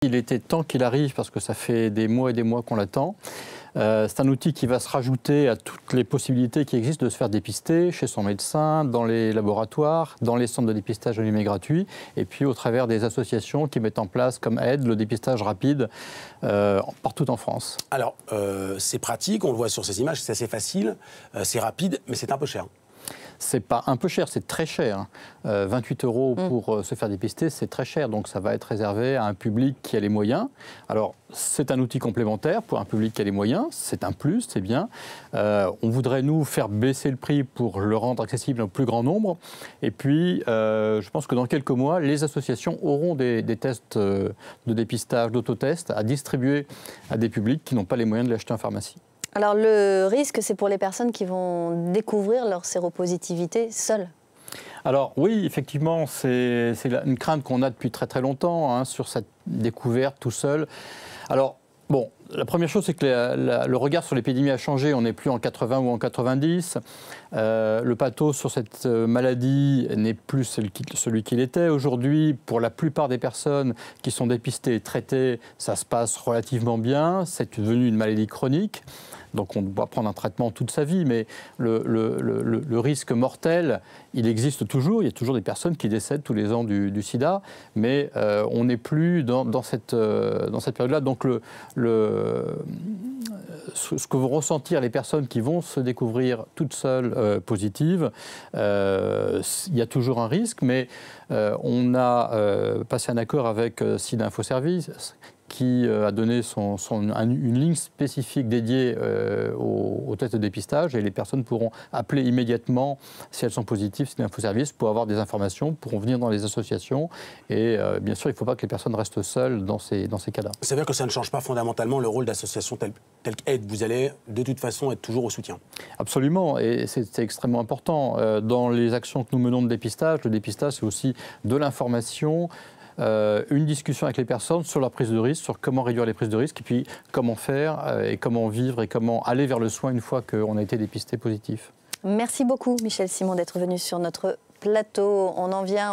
Il était temps qu'il arrive parce que ça fait des mois et des mois qu'on l'attend. C'est un outil qui va se rajouter à toutes les possibilités qui existent de se faire dépister chez son médecin, dans les laboratoires, dans les centres de dépistage allumés gratuits, et puis au travers des associations qui mettent en place comme aide le dépistage rapide partout en France. Alors, c'est pratique, on le voit sur ces images, c'est assez facile, c'est rapide, mais c'est un peu cher. C'est pas un peu cher, c'est très cher. 28 € pour se faire dépister, c'est très cher. Donc ça va être réservé à un public qui a les moyens. Alors c'est un outil complémentaire pour un public qui a les moyens. C'est un plus, c'est bien. On voudrait nous faire baisser le prix pour le rendre accessible au plus grand nombre. Et puis je pense que dans quelques mois, les associations auront des tests de dépistage, d'autotest à distribuer à des publics qui n'ont pas les moyens de l'acheter en pharmacie. Alors le risque, c'est pour les personnes qui vont découvrir leur séropositivité seules. Alors oui, effectivement, c'est une crainte qu'on a depuis très très longtemps sur cette découverte tout seul. Alors bon, la première chose, c'est que le regard sur l'épidémie a changé. On n'est plus en 80 ou en 90. Le pathos sur cette maladie n'est plus celui qu'il était. Aujourd'hui, pour la plupart des personnes qui sont dépistées et traitées, ça se passe relativement bien. C'est devenu une maladie chronique. Donc on doit prendre un traitement toute sa vie, mais le risque mortel, il existe toujours. Il y a toujours des personnes qui décèdent tous les ans du sida, mais on n'est plus dans cette période-là. Donc ce que vont ressentir les personnes qui vont se découvrir toutes seules positives, il y a toujours un risque, mais on a passé un accord avec SIDA Info Service qui a donné une ligne spécifique dédiée aux tests de dépistage, et les personnes pourront appeler immédiatement si elles sont positives, SIDA Info Service, pour avoir des informations, pourront venir dans les associations, et bien sûr il ne faut pas que les personnes restent seules dans ces cas-là. Ça veut dire que ça ne change pas fondamentalement le rôle d'association telle qu'aide. Vous allez de toute façon être toujours au soutien. Absolument, et c'est extrêmement important. Dans les actions que nous menons de dépistage, le dépistage c'est aussi de l'information, une discussion avec les personnes sur leur prise de risque, sur comment réduire les prises de risque, et puis comment faire et comment vivre et comment aller vers le soin une fois qu'on a été dépisté positif. Merci beaucoup Michel Simon d'être venu sur notre plateau. On en vient